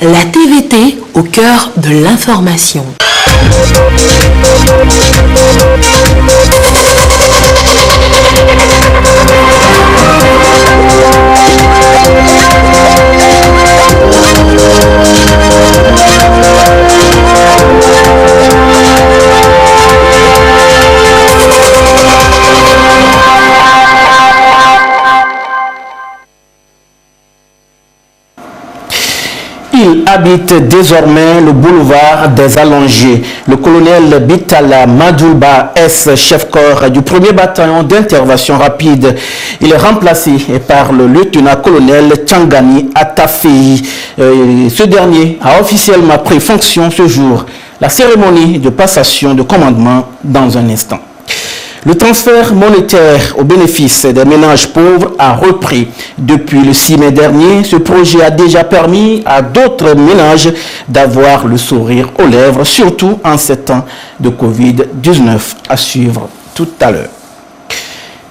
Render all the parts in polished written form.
La TVT au cœur de l'information. Il habite désormais le boulevard des Allongés. Le colonel Bitala Madoulba S, chef-corps du 1er bataillon d'intervention rapide. Il est remplacé par le lieutenant-colonel Tchangani Atafei. Ce dernier a officiellement pris fonction ce jour. La cérémonie de passation de commandement dans un instant. Le transfert monétaire au bénéfice des ménages pauvres a repris. Depuis le 6 mai dernier, ce projet a déjà permis à d'autres ménages d'avoir le sourire aux lèvres, surtout en ces temps de Covid-19. À suivre tout à l'heure.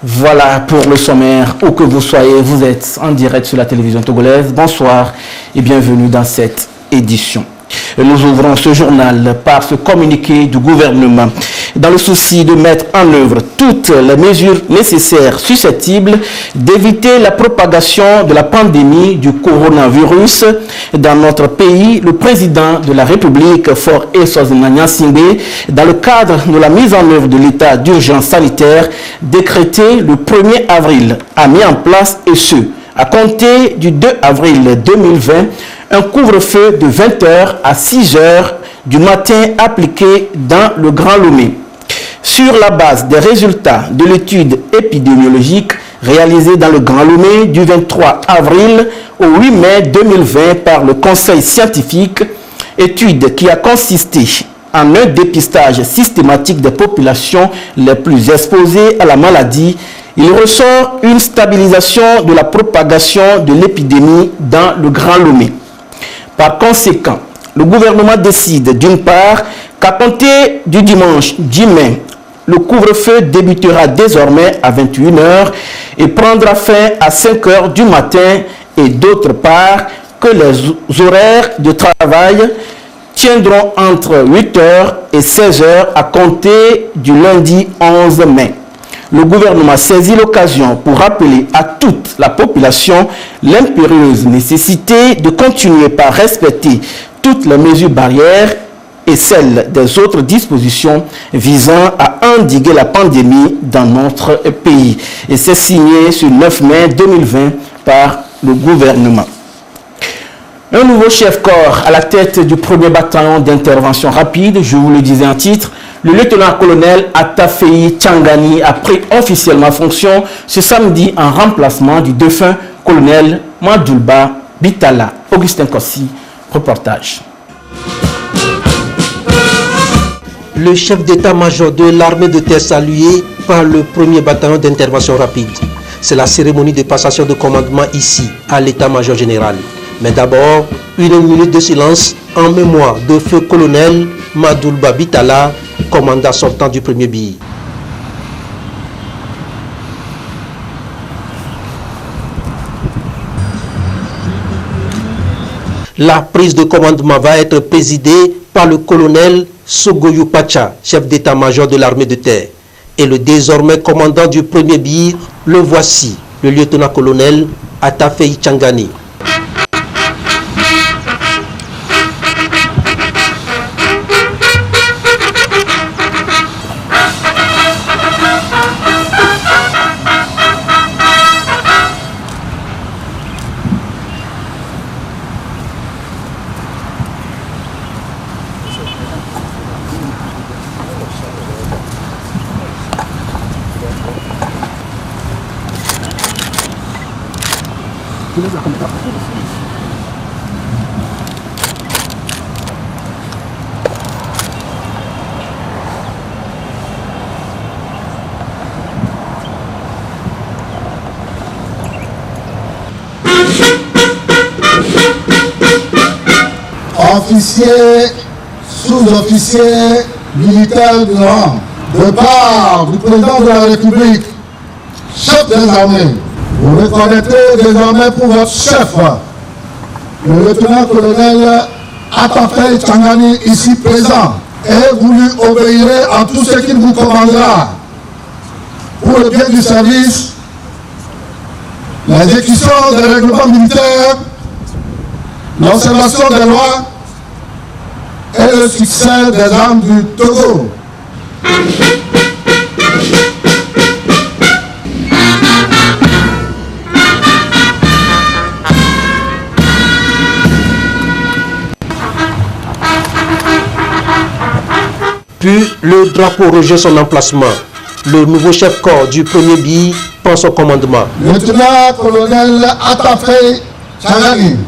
Voilà pour le sommaire. Où que vous soyez, vous êtes en direct sur la télévision togolaise. Bonsoir et bienvenue dans cette édition. Nous ouvrons ce journal par ce communiqué du gouvernement. Dans le souci de mettre en œuvre toutes les mesures nécessaires susceptibles d'éviter la propagation de la pandémie du coronavirus dans notre pays, le président de la République, Faure Eswazina Nyansingbe, dans le cadre de la mise en œuvre de l'état d'urgence sanitaire décrété le 1er avril, a mis en place, et ce, à compter du 2 avril 2020, un couvre-feu de 20h à 6h du matin appliqué dans le Grand Lomé. Sur la base des résultats de l'étude épidémiologique réalisée dans le Grand Lomé du 23 avril au 8 mai 2020 par le Conseil scientifique, étude qui a consisté en un dépistage systématique des populations les plus exposées à la maladie, il ressort une stabilisation de la propagation de l'épidémie dans le Grand Lomé. Par conséquent, le gouvernement décide d'une part qu'à compter du dimanche 10 mai, le couvre-feu débutera désormais à 21h et prendra fin à 5h du matin, et d'autre part que les horaires de travail tiendront entre 8h et 16h à compter du lundi 11 mai. Le gouvernement saisit l'occasion pour rappeler à toute la population l'impérieuse nécessité de continuer par respecter toutes les mesures barrières et celles des autres dispositions visant à endiguer la pandémie dans notre pays. Et c'est signé ce 9 mai 2020 par le gouvernement. Un nouveau chef-corps à la tête du 1er bataillon d'intervention rapide, je vous le disais en titre, le lieutenant-colonel Atafei Tchangani a pris officiellement fonction ce samedi en remplacement du défunt colonel Madoulba Bitala. Augustin Kossi, reportage. Le chef d'état-major de l'armée de terre salué par le 1er bataillon d'intervention rapide. C'est la cérémonie de passation de commandement ici, à l'état-major général. Mais d'abord, une minute de silence en mémoire de feu colonel Madoulba Bitala, commandant sortant du 1er BI. La prise de commandement va être présidée par le colonel Sogoyou Pacha, chef d'état-major de l'armée de terre. Et le désormais commandant du 1er BI, le voici, le lieutenant-colonel Atafei Tchangani. Officiers, sous-officiers, militaires de rang, de part du président de la République, chef des armées, vous reconnaîtrez désormais pour votre chef le lieutenant-colonel Atafei Tchangani, ici présent, et vous lui obéirez en tout ce qu'il vous commandera pour le bien du service, l'exécution des règlements militaires, l'observation des lois et le succès des armes du Togo. Puis le drapeau rejoint son emplacement. Le nouveau chef-corps du premier BI prend son commandement. Lieutenant-colonel Atafei Tchangani,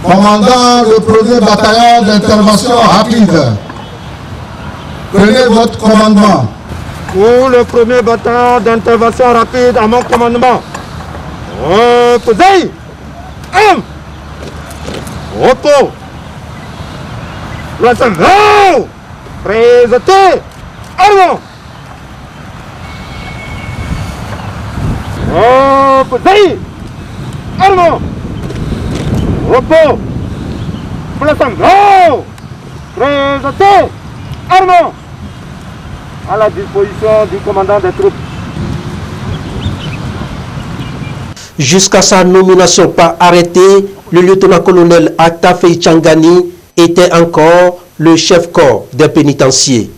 commandant le premier bataillon d'intervention rapide, prenez votre commandement. Pour le premier bataillon d'intervention rapide à mon commandement. Posez! Repos! Placement! Présenté! Armement! Posez! Armement! Repos! Placement! Présenté! Armement! À la disposition du commandant des troupes. Jusqu'à sa nomination par arrêté, le lieutenant-colonel Atafei Tchangani était encore le chef-corps des pénitenciers.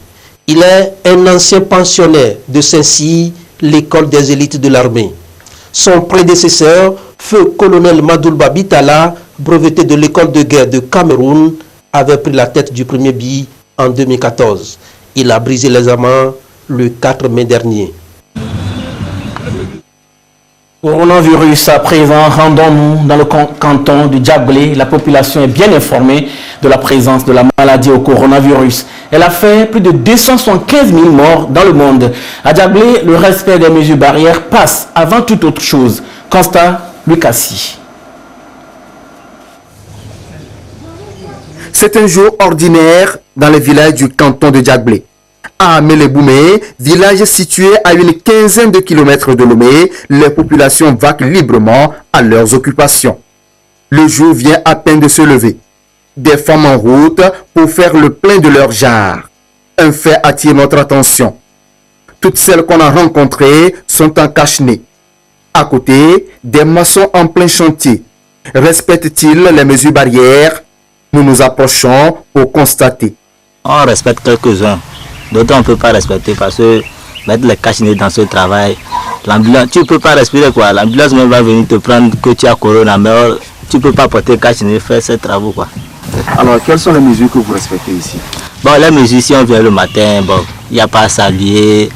Il est un ancien pensionnaire de Saint-Cyr, l'école des élites de l'armée. Son prédécesseur, feu colonel Madoulba Bitala, breveté de l'école de guerre de Cameroun, avait pris la tête du premier BI en 2014. Il a brisé les amants le 4 mai dernier. Coronavirus à présent, rendons-nous dans le canton du Djablé. La population est bien informée de la présence de la maladie au coronavirus. Elle a fait plus de 275 000 morts dans le monde. À Djablé, le respect des mesures barrières passe avant toute autre chose. Constat, Lucassi. C'est un jour ordinaire dans le village du canton de Djablé. À Méleboumé, village situé à une quinzaine de kilomètres de Lomé, les populations vaquent librement à leurs occupations. Le jour vient à peine de se lever. Des femmes en route pour faire le plein de leur jarre. Un fait attire notre attention. Toutes celles qu'on a rencontrées sont en cache-nez. À côté, des maçons en plein chantier. Respectent-ils les mesures barrières? Nous nous approchons pour constater. On respecte quelques-uns. D'autres on ne peut pas respecter parce que mettre les cache-nez dans ce travail, l'ambulance, tu ne peux pas respirer quoi. L'ambulance même va venir te prendre que tu as corona, mais tu ne peux pas porter cache-nez, faire ces travaux quoi. Alors, quelles sont les mesures que vous respectez ici? Bon, les mesures, si on vient le matin, bon, il n'y a pas à saluer.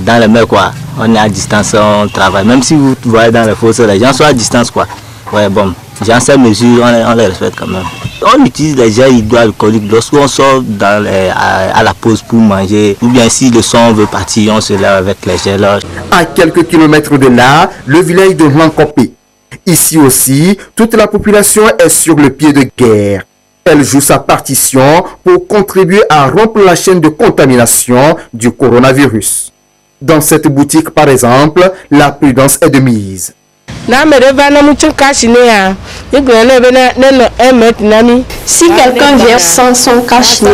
Dans les mers quoi, on est à distance, on travaille. Même si vous voyez dans les fosses, les gens sont à distance quoi. Ouais, bon, j'ai ces mesures, on les respecte quand même. On utilise les gels hydroalcooliques lorsqu'on sort à la pause pour manger. Ou bien si le son veut partir, on se lève avec les gels. À quelques kilomètres de là, le village de Rankopé. Ici aussi, toute la population est sur le pied de guerre. Elle joue sa partition pour contribuer à rompre la chaîne de contamination du coronavirus. Dans cette boutique, par exemple, la prudence est de mise. Si quelqu'un vient sans son cache-nez,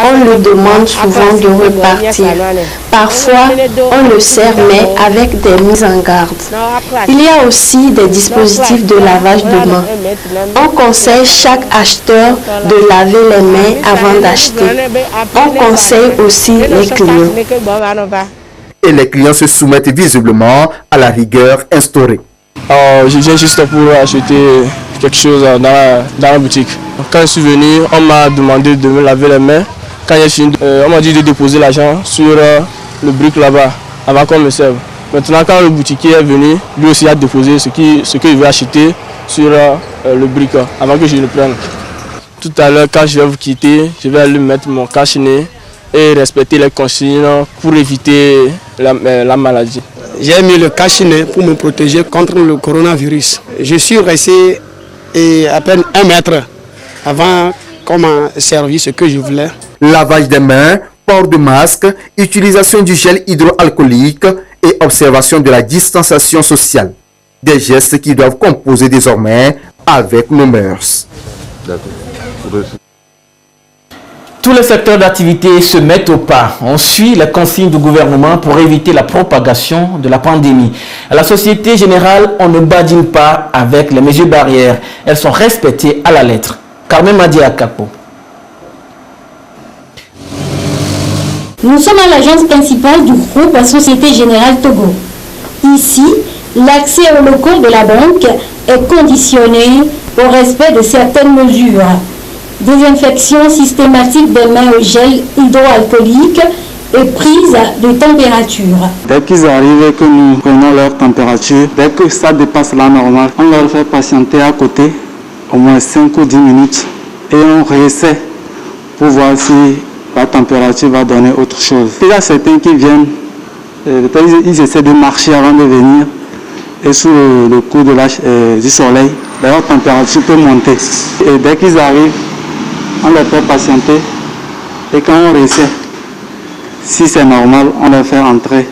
on lui demande souvent de repartir. Parfois, on le sert, mais avec des mises en garde. Il y a aussi des dispositifs de lavage de mains. On conseille chaque acheteur de laver les mains avant d'acheter. On conseille aussi les clients. Et les clients se soumettent visiblement à la rigueur instaurée. Je viens juste pour acheter quelque chose dans la boutique. Quand je suis venu, on m'a demandé de me laver les mains. Quand j'ai fini, on m'a dit de déposer l'argent sur le brick là-bas avant qu'on me serve. Maintenant, quand le boutiquier est venu, lui aussi a déposé ce qu'il veut acheter sur le brick avant que je le prenne. Tout à l'heure, quand je vais vous quitter, je vais aller mettre mon cache-nez et respecter les consignes pour éviter la maladie. J'ai mis le cache-nez pour me protéger contre le coronavirus. Je suis resté à peine 1 mètre avant qu'on m'a servi ce que je voulais. Lavage des mains, port de masque, utilisation du gel hydroalcoolique et observation de la distanciation sociale. Des gestes qui doivent composer désormais avec nos mœurs. Tous les secteurs d'activité se mettent au pas. On suit les consignes du gouvernement pour éviter la propagation de la pandémie. À la Société Générale, on ne badine pas avec les mesures barrières. Elles sont respectées à la lettre. Carmen Madia Kapo. Nous sommes à l'agence principale du groupe Société Générale Togo. Ici, l'accès aux locaux de la banque est conditionné au respect de certaines mesures. Désinfection systématique des mains au gel hydroalcoolique et prise de température. Dès qu'ils arrivent et que nous prenons leur température, dès que ça dépasse la normale, on leur fait patienter à côté au moins 5 ou 10 minutes et on réessaie pour voir si la température va donner autre chose. Il y a certains qui viennent, ils essaient de marcher avant de venir et sous le coup du soleil, leur température peut monter. Et dès qu'ils arrivent, on les fait patienter et quand on réessaie, si c'est normal, on les fait entrer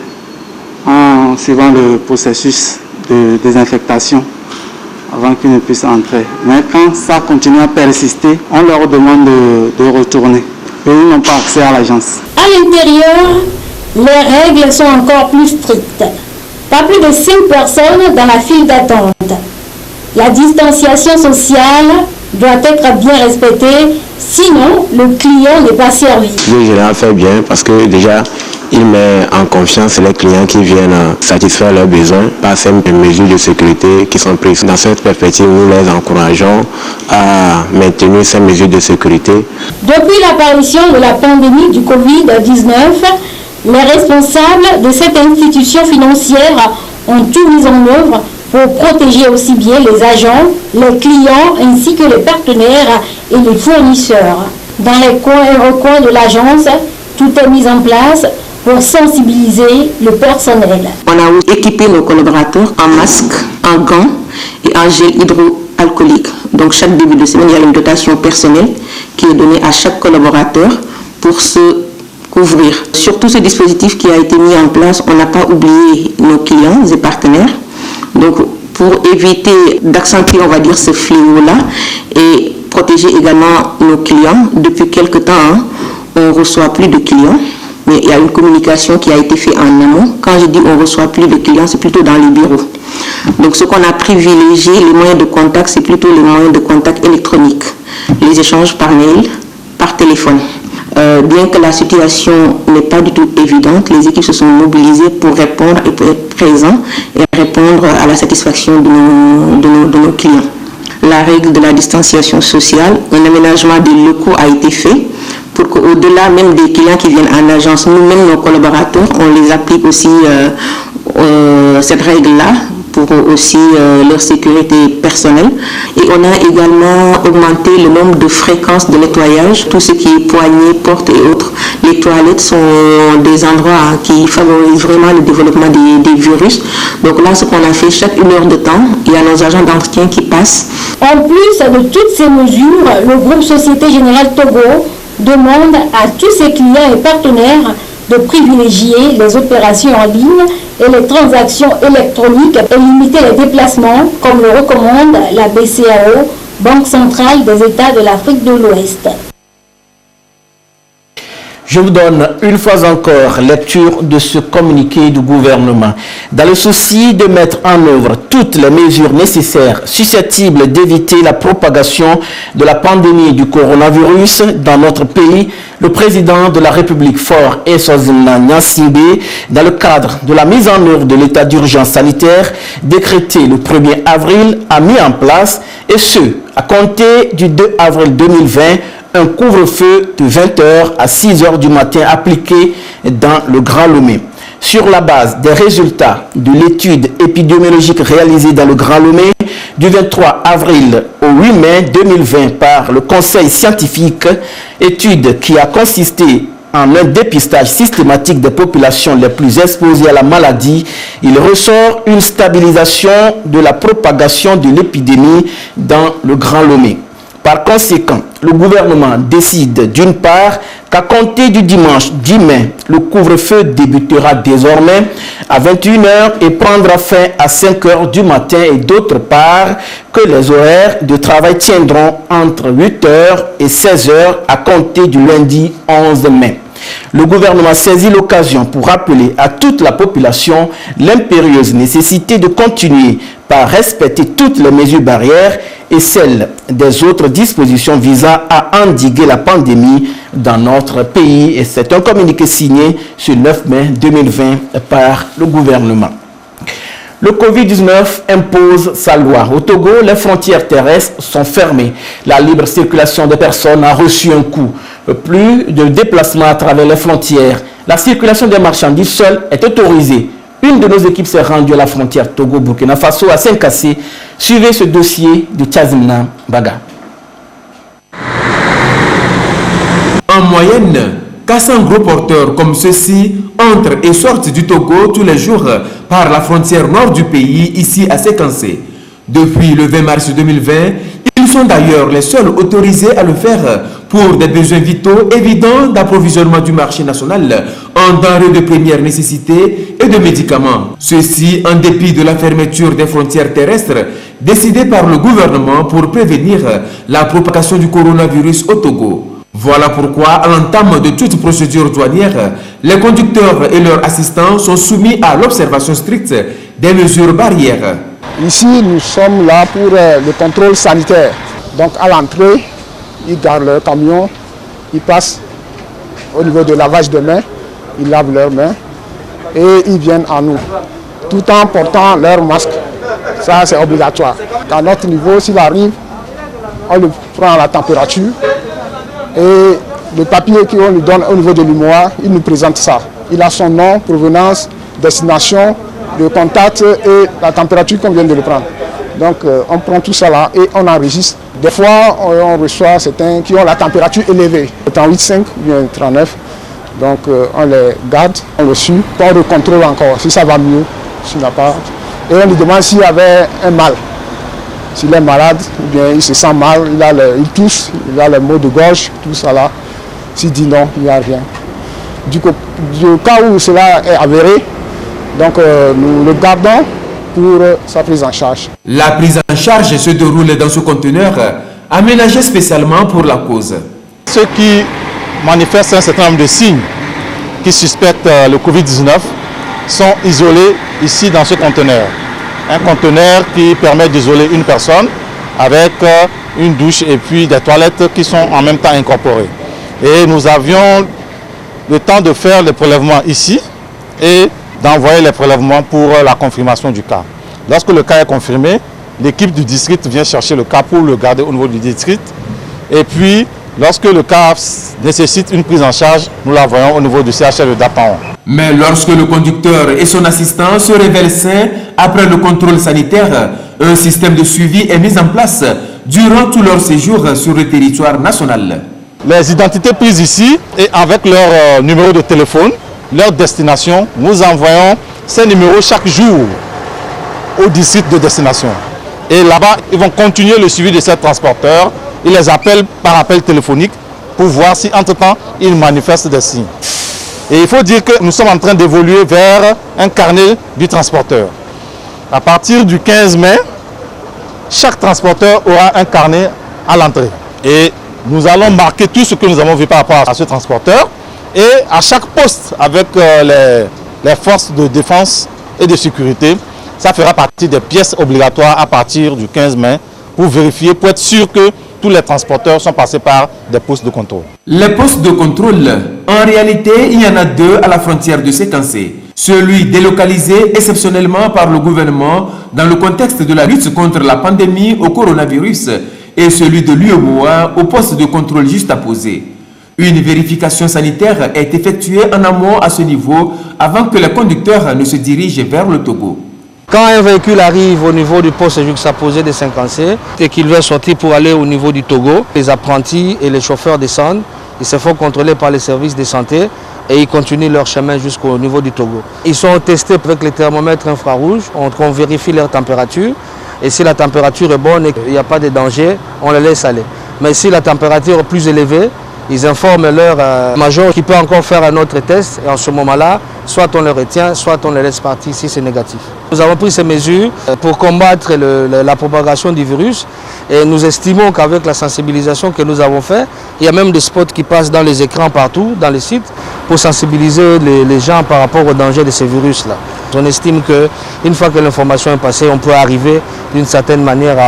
en suivant le processus de désinfectation avant qu'ils ne puissent entrer. Mais quand ça continue à persister, on leur demande de retourner et ils n'ont pas accès à l'agence. À l'intérieur, les règles sont encore plus strictes. Pas plus de 5 personnes dans la file d'attente. La distanciation sociale doit être bien respectée, sinon le client n'est pas servi. Le général fait bien parce que déjà, il met en confiance les clients qui viennent satisfaire leurs besoins par ces mesures de sécurité qui sont prises. Dans cette perspective, nous les encourageons à maintenir ces mesures de sécurité. Depuis l'apparition de la pandémie du Covid-19, les responsables de cette institution financière ont tout mis en œuvre pour protéger aussi bien les agents, les clients ainsi que les partenaires et les fournisseurs. Dans les coins et recoins de l'agence, tout est mis en place pour sensibiliser le personnel. On a équipé nos collaborateurs en masques, en gants et en gel hydroalcoolique. Donc chaque début de semaine, il y a une dotation personnelle qui est donnée à chaque collaborateur pour se couvrir. Sur tout ce dispositif qui a été mis en place, on n'a pas oublié nos clients et partenaires. Donc pour éviter d'accentuer, on va dire, ce fléau-là et protéger également nos clients, depuis quelque temps, on ne reçoit plus de clients. Mais il y a une communication qui a été faite en amont. Quand je dis on ne reçoit plus de clients, c'est plutôt dans les bureaux. Donc ce qu'on a privilégié, les moyens de contact, c'est plutôt les moyens de contact électroniques. Les échanges par mail, par téléphone. Bien que la situation n'est pas du tout évidente, les équipes se sont mobilisées pour répondre et pour être présents et répondre à la satisfaction de nos clients. La règle de la distanciation sociale, un aménagement des locaux a été fait pour qu'au-delà même des clients qui viennent en agence, nous-mêmes, nos collaborateurs, on les applique aussi cette règle-là pour aussi leur sécurité personnelle. Et on a également augmenté le nombre de fréquences de nettoyage, tout ce qui est poignées, portes et autres. Les toilettes sont des endroits qui favorisent vraiment le développement des virus. Donc là, ce qu'on a fait, chaque 1 heure de temps, il y a nos agents d'entretien qui passent. En plus de toutes ces mesures, le groupe Société Générale Togo demande à tous ses clients et partenaires de privilégier les opérations en ligne et les transactions électroniques et limiter les déplacements, comme le recommande la BCAO, Banque centrale des États de l'Afrique de l'Ouest. Je vous donne une fois encore lecture de ce communiqué du gouvernement. Dans le souci de mettre en œuvre toutes les mesures nécessaires susceptibles d'éviter la propagation de la pandémie du coronavirus dans notre pays, le président de la République Faure Eswazina Nyasimbe, dans le cadre de la mise en œuvre de l'état d'urgence sanitaire décrété le 1er avril, a mis en place, et ce, à compter du 2 avril 2020, un couvre-feu de 20h à 6h du matin appliqué dans le Grand Lomé. Sur la base des résultats de l'étude épidémiologique réalisée dans le Grand Lomé du 23 avril au 8 mai 2020 par le Conseil scientifique, étude qui a consisté en un dépistage systématique des populations les plus exposées à la maladie, il ressort une stabilisation de la propagation de l'épidémie dans le Grand Lomé. Par conséquent, le gouvernement décide d'une part qu'à compter du dimanche 10 mai, le couvre-feu débutera désormais à 21h et prendra fin à 5h du matin et d'autre part que les horaires de travail tiendront entre 8h et 16h à compter du lundi 11 mai. Le gouvernement saisit l'occasion pour rappeler à toute la population l'impérieuse nécessité de continuer par respecter toutes les mesures barrières et celles des autres dispositions visant à endiguer la pandémie dans notre pays. Et c'est un communiqué signé ce 9 mai 2020 par le gouvernement. Le Covid-19 impose sa loi. Au Togo, les frontières terrestres sont fermées. La libre circulation des personnes a reçu un coup. Plus de déplacements à travers les frontières. La circulation des marchandises seule est autorisée. Une de nos équipes s'est rendue à la frontière Togo-Burkina Faso à Saint-Cassé. Suivez ce dossier de Tchazimna Baga. En moyenne, 400 gros porteurs comme ceux-ci entrent et sortent du Togo tous les jours par la frontière nord du pays, ici à Séquencé. Depuis le 20 mars 2020, ils sont d'ailleurs les seuls autorisés à le faire pour des besoins vitaux évidents d'approvisionnement du marché national en denrées de première nécessité et de médicaments. Ceci en dépit de la fermeture des frontières terrestres décidée par le gouvernement pour prévenir la propagation du coronavirus au Togo. Voilà pourquoi, à l'entame de toute procédure douanière, les conducteurs et leurs assistants sont soumis à l'observation stricte des mesures barrières. Ici, nous sommes là pour le contrôle sanitaire. Donc à l'entrée, ils gardent leur camion, ils passent au niveau de lavage de mains, ils lavent leurs mains et ils viennent à nous, tout en portant leur masque. Ça, c'est obligatoire. À notre niveau, s'il arrive, on le prend à la température et le papier qu'on lui donne au niveau de l'UMOA, il nous présente ça. Il a son nom, provenance, destination, le contact et la température qu'on vient de le prendre. Donc on prend tout ça là et on enregistre. Des fois on reçoit certains qui ont la température élevée, 38,5 ou bien 39. Donc on les garde, on le suit, on le contrôle encore si ça va mieux, s'il n'a pas. Et on lui demande s'il y avait un mal. S'il est malade, ou bien il se sent mal, il tousse, il a les maux de gorge, tout ça là. S'il dit non, il n'y a rien. Du cas où cela est avéré, donc nous le gardons pour sa prise en charge. La prise en charge se déroule dans ce conteneur aménagé spécialement pour la cause. Ceux qui manifestent un certain nombre de signes qui suspectent le Covid-19 sont isolés ici dans ce conteneur. Un conteneur qui permet d'isoler une personne avec une douche et puis des toilettes qui sont en même temps incorporées. Et nous avions le temps de faire les prélèvements ici et d'envoyer les prélèvements pour la confirmation du cas. Lorsque le cas est confirmé, l'équipe du district vient chercher le cas pour le garder au niveau du district. Et puis, lorsque le cas nécessite une prise en charge, nous l'envoyons au niveau du CHR de Dapaon. Mais lorsque le conducteur et son assistant se révèlent sains après le contrôle sanitaire, un système de suivi est mis en place durant tout leur séjour sur le territoire national. Les identités prises ici et avec leur numéro de téléphone, leur destination, nous envoyons ces numéros chaque jour au district de destination. Et là-bas, ils vont continuer le suivi de ces transporteurs. Ils les appellent par appel téléphonique pour voir si, entre-temps, ils manifestent des signes. Et il faut dire que nous sommes en train d'évoluer vers un carnet du transporteur. À partir du 15 mai, chaque transporteur aura un carnet à l'entrée. Et nous allons marquer tout ce que nous avons vu par rapport à ce transporteur. Et à chaque poste avec les forces de défense et de sécurité, ça fera partie des pièces obligatoires à partir du 15 mai pour vérifier, pour être sûr que tous les transporteurs sont passés par des postes de contrôle. Les postes de contrôle, en réalité, il y en a deux à la frontière de Séquencé. Celui délocalisé exceptionnellement par le gouvernement dans le contexte de la lutte contre la pandémie au coronavirus et celui de l'UEMOA au poste de contrôle juste à poser. Une vérification sanitaire est effectuée en amont à ce niveau avant que les conducteurs ne se dirigent vers le Togo. Quand un véhicule arrive au niveau du poste juxtaposé de Saint-Cancé et qu'il veut sortir pour aller au niveau du Togo, les apprentis et les chauffeurs descendent, ils se font contrôler par les services de santé et ils continuent leur chemin jusqu'au niveau du Togo. Ils sont testés avec les thermomètres infrarouges, on vérifie leur température et si la température est bonne et qu'il n'y a pas de danger, on les laisse aller. Mais si la température est plus élevée, ils informent leur major qui peut encore faire un autre test. Et en ce moment-là, soit on le retient, soit on le laisse partir si c'est négatif. Nous avons pris ces mesures pour combattre la propagation du virus. Et nous estimons qu'avec la sensibilisation que nous avons faite, il y a même des spots qui passent dans les écrans partout, dans les sites, pour sensibiliser les gens par rapport au danger de ces virus-là. On estime qu'une fois que l'information est passée, on peut arriver d'une certaine manière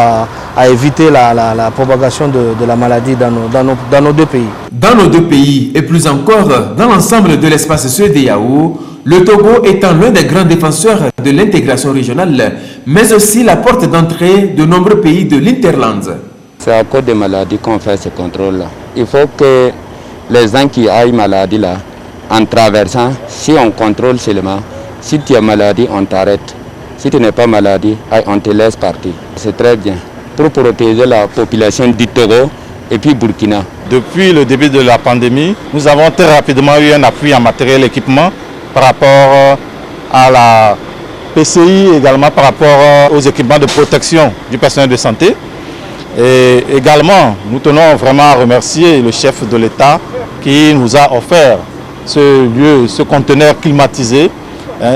à éviter la propagation de la maladie dans nos deux pays. Dans nos deux pays et plus encore dans l'ensemble de l'espace CEDEAO, le Togo étant l'un des grands défenseurs de l'intégration régionale, mais aussi la porte d'entrée de nombreux pays de l'Interland. C'est à cause des maladies qu'on fait ce contrôle-là. Il faut que les gens qui aient maladie là, en traversant, si on contrôle seulement, si tu as maladie, on t'arrête. Si tu n'es pas maladie, on te laisse partir. C'est très bien. Pour protéger la population du Togo et puis Burkina. Depuis le début de la pandémie, nous avons très rapidement eu un appui en matériel et équipement par rapport à la PCI, également par rapport aux équipements de protection du personnel de santé. Et également, nous tenons vraiment à remercier le chef de l'État qui nous a offert ce lieu, ce conteneur climatisé,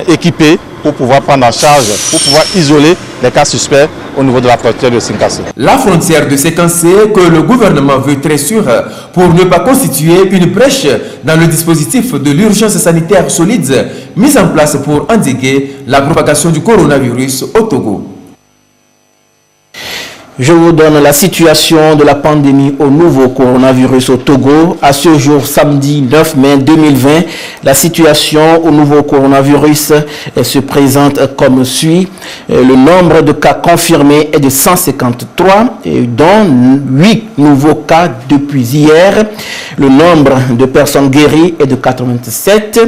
équipé pour pouvoir prendre en charge, pour pouvoir isoler les cas suspects au niveau de la frontière de Sékassé. La frontière de Sékassé que le gouvernement veut très sûr pour ne pas constituer une brèche dans le dispositif de l'urgence sanitaire solide mise en place pour endiguer la propagation du coronavirus au Togo. Je vous donne la situation de la pandémie au nouveau coronavirus au Togo. À ce jour, samedi 9 mai 2020, la situation au nouveau coronavirus se présente comme suit. Le nombre de cas confirmés est de 153, dont 8 nouveaux cas depuis hier. Le nombre de personnes guéries est de 87.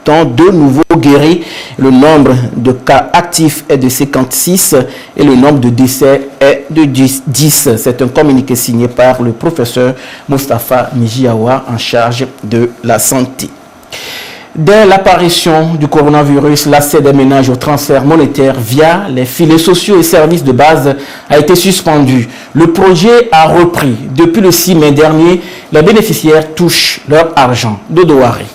Dont 2 nouveaux guéris. Le nombre de cas actifs est de 56 et le nombre de décès est de 10. C'est un communiqué signé par le professeur Moustapha Mijiawa en charge de la santé. Dès l'apparition du coronavirus, l'accès des ménages au transfert monétaire via les filets sociaux et services de base a été suspendu. Le projet a repris. Depuis le 6 mai dernier, les bénéficiaires touchent leur argent. Dodo Harry.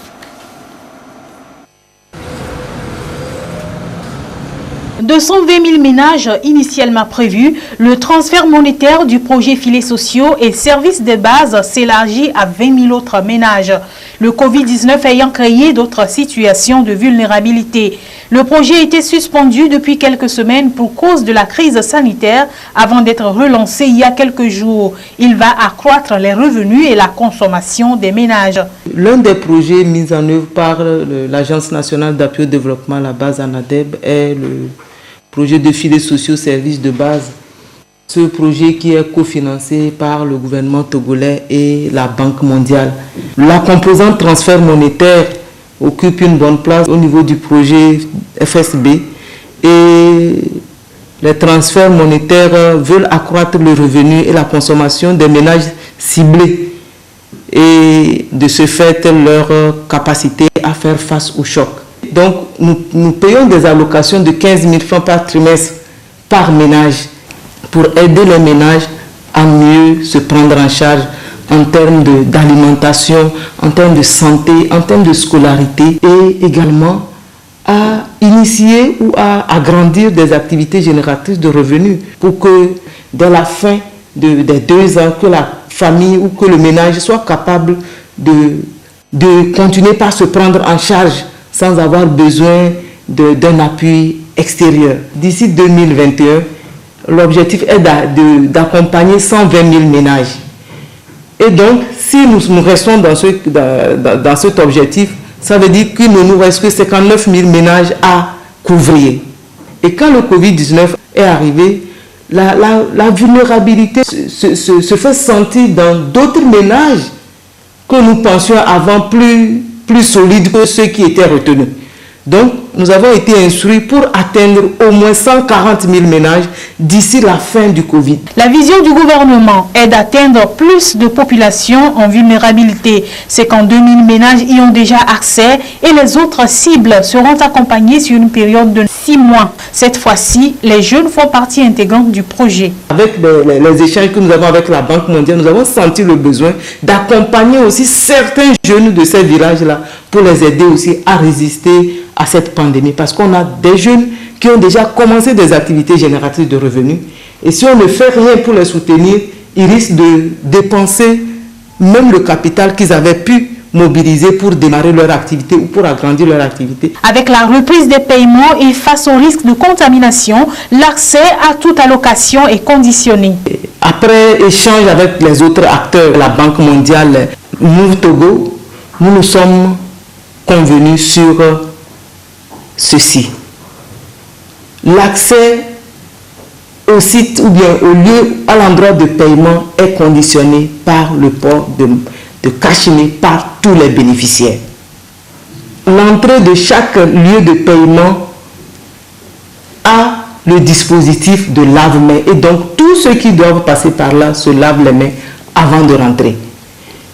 De 120 000 ménages initialement prévus, le transfert monétaire du projet filets sociaux et services de base s'élargit à 20 000 autres ménages. Le Covid-19 ayant créé d'autres situations de vulnérabilité. Le projet a été suspendu depuis quelques semaines pour cause de la crise sanitaire avant d'être relancé il y a quelques jours. Il va accroître les revenus et la consommation des ménages. L'un des projets mis en œuvre par l'Agence nationale d'appui au développement, la base ANADEB, est le projet de filets sociaux services de base. Ce projet qui est cofinancé par le gouvernement togolais et la Banque mondiale. La composante transfert monétaire occupe une bonne place au niveau du projet FSB et les transferts monétaires veulent accroître le revenu et la consommation des ménages ciblés et de ce fait leur capacité à faire face au choc. Donc nous payons des allocations de 15 000 francs par trimestre par ménage pour aider les ménages à mieux se prendre en charge en termes d'alimentation, en termes de santé, en termes de scolarité et également à initier ou à agrandir des activités génératrices de revenus pour que dès la fin des 2 ans, que la famille ou que le ménage soit capable de continuer par se prendre en charge sans avoir besoin d'un appui extérieur. D'ici 2021, l'objectif est d'accompagner 120 000 ménages. Et donc, si nous restons dans cet objectif, ça veut dire qu'il ne nous reste que 59 000 ménages à couvrir. Et quand le Covid-19 est arrivé, la vulnérabilité se fait sentir dans d'autres ménages que nous pensions avant plus solides que ceux qui étaient retenus. Donc, nous avons été instruits pour atteindre au moins 140 000 ménages d'ici la fin du Covid. La vision du gouvernement est d'atteindre plus de populations en vulnérabilité. C'est qu'en 2000 ménages y ont déjà accès et les autres cibles seront accompagnées sur une période de 6 mois. Cette fois-ci, les jeunes font partie intégrante du projet. Avec les échanges que nous avons avec la Banque mondiale, nous avons senti le besoin d'accompagner aussi certains jeunes de ces villages-là pour les aider aussi à résister à cette pandémie. Parce qu'on a des jeunes qui ont déjà commencé des activités génératrices de revenus. Et si on ne fait rien pour les soutenir, ils risquent de dépenser même le capital qu'ils avaient pu mobiliser pour démarrer leur activité ou pour agrandir leur activité. Avec la reprise des paiements et face au risque de contamination, l'accès à toute allocation est conditionné. Après échange avec les autres acteurs, la Banque mondiale, Move Togo, nous nous sommes convenus sur ceci. L'accès au site ou bien au lieu, à l'endroit de paiement est conditionné par le port de cache-nez par tous les bénéficiaires. L'entrée de chaque lieu de paiement a le dispositif de lave-mains et donc tous ceux qui doivent passer par là se lavent les mains avant de rentrer.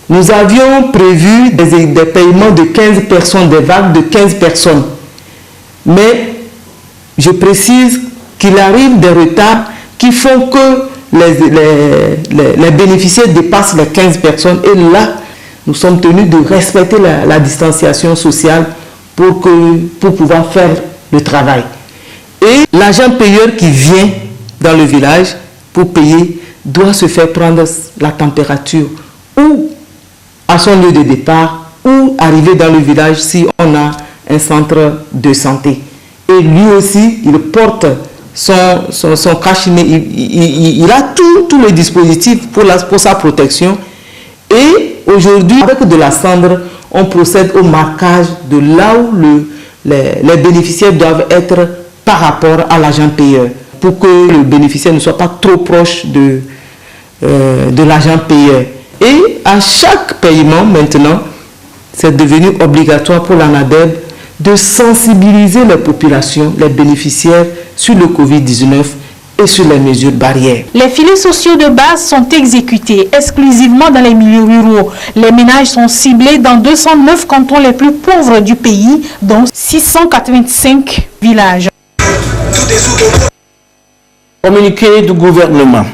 Nous avions prévu des paiements de 15 personnes, des vagues de 15 personnes. Mais je précise qu'il arrive des retards qui font que les bénéficiaires dépassent les 15 personnes. Et là, nous sommes tenus de respecter la distanciation sociale pour pouvoir faire le travail. Et l'agent payeur qui vient dans le village pour payer doit se faire prendre la température ou à son lieu de départ ou arriver dans le village si on a un centre de santé. Et lui aussi, il porte son cache-nez, il a tout le dispositif pour sa protection. Et aujourd'hui, avec de la cendre, on procède au marquage de là où les bénéficiaires doivent être par rapport à l'agent payeur, pour que le bénéficiaire ne soit pas trop proche de l'agent payeur. Et à chaque paiement, maintenant, c'est devenu obligatoire pour l'ANADEB de sensibiliser les populations, les bénéficiaires sur le Covid-19 et sur les mesures barrières. Les filets sociaux de base sont exécutés exclusivement dans les milieux ruraux. Les ménages sont ciblés dans 209 cantons les plus pauvres du pays, dont 685 villages. Communiqué du gouvernement.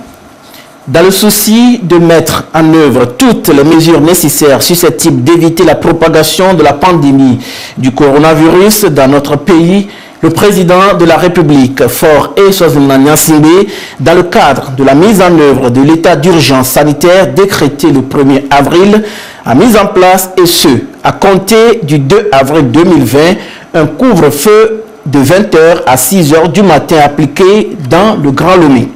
Dans le souci de mettre en œuvre toutes les mesures nécessaires susceptibles d'éviter la propagation de la pandémie du coronavirus dans notre pays, le président de la République, Faure Eswazina Nyasimbe, dans le cadre de la mise en œuvre de l'état d'urgence sanitaire décrété le 1er avril, a mis en place, et ce, à compter du 2 avril 2020, un couvre-feu de 20h à 6h du matin appliqué dans le Grand Lomé.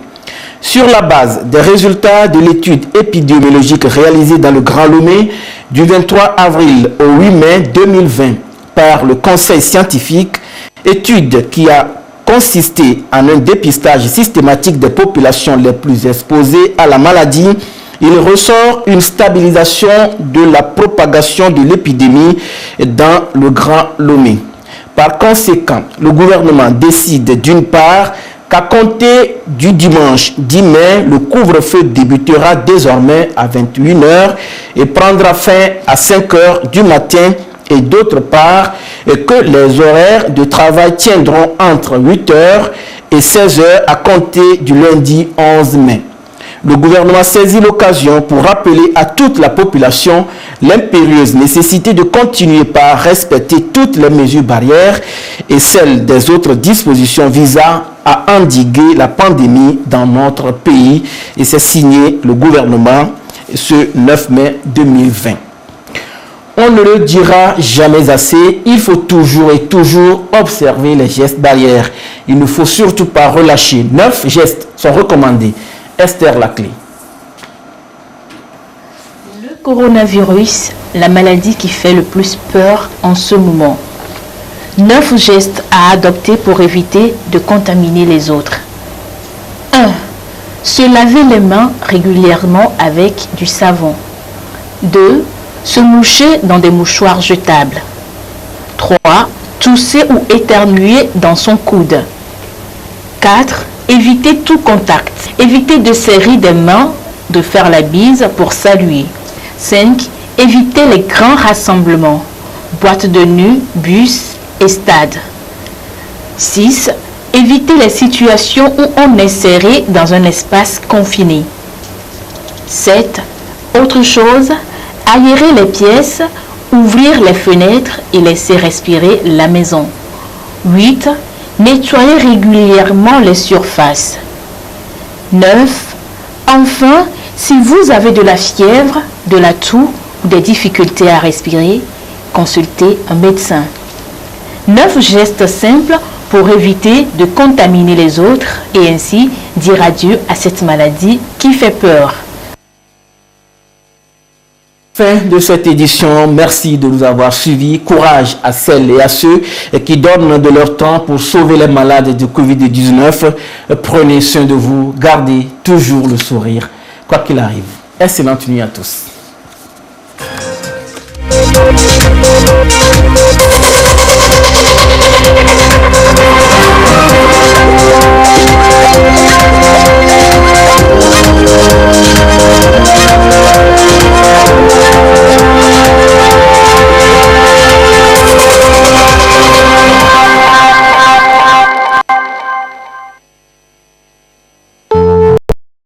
Sur la base des résultats de l'étude épidémiologique réalisée dans le Grand Lomé du 23 avril au 8 mai 2020 par le Conseil scientifique, étude qui a consisté en un dépistage systématique des populations les plus exposées à la maladie, il ressort une stabilisation de la propagation de l'épidémie dans le Grand Lomé. Par conséquent, le gouvernement décide d'une part qu'à compter du dimanche 10 mai, le couvre-feu débutera désormais à 21h et prendra fin à 5h du matin, et d'autre part que les horaires de travail tiendront entre 8h et 16h à compter du lundi 11 mai. Le gouvernement saisit l'occasion pour rappeler à toute la population l'impérieuse nécessité de continuer par respecter toutes les mesures barrières et celles des autres dispositions visant à endiguer la pandémie dans notre pays. Et c'est signé le gouvernement ce 9 mai 2020. On ne le dira jamais assez, il faut toujours et toujours observer les gestes barrières. Il ne faut surtout pas relâcher. 9 gestes sont recommandés. Esther Laclé. Le coronavirus, la maladie qui fait le plus peur en ce moment. 9 gestes à adopter pour éviter de contaminer les autres. 1. Se laver les mains régulièrement avec du savon. 2. Se moucher dans des mouchoirs jetables. 3. tousser ou éternuer dans son coude. 4. Éviter tout contact. Éviter de serrer des mains, de faire la bise pour saluer. 5. Éviter les grands rassemblements, boîtes de nuit, bus et stades. 6. Éviter les situations où on est serré dans un espace confiné. 7. Autre chose, aérer les pièces, ouvrir les fenêtres et laisser respirer la maison. 8. Nettoyer régulièrement les surfaces. 9. Enfin, si vous avez de la fièvre, de la toux ou des difficultés à respirer, consultez un médecin. 9 gestes simples pour éviter de contaminer les autres et ainsi dire adieu à cette maladie qui fait peur. Fin de cette édition, merci de nous avoir suivis. Courage à celles et à ceux qui donnent de leur temps pour sauver les malades de Covid-19. Prenez soin de vous, gardez toujours le sourire, quoi qu'il arrive. Excellente nuit à tous.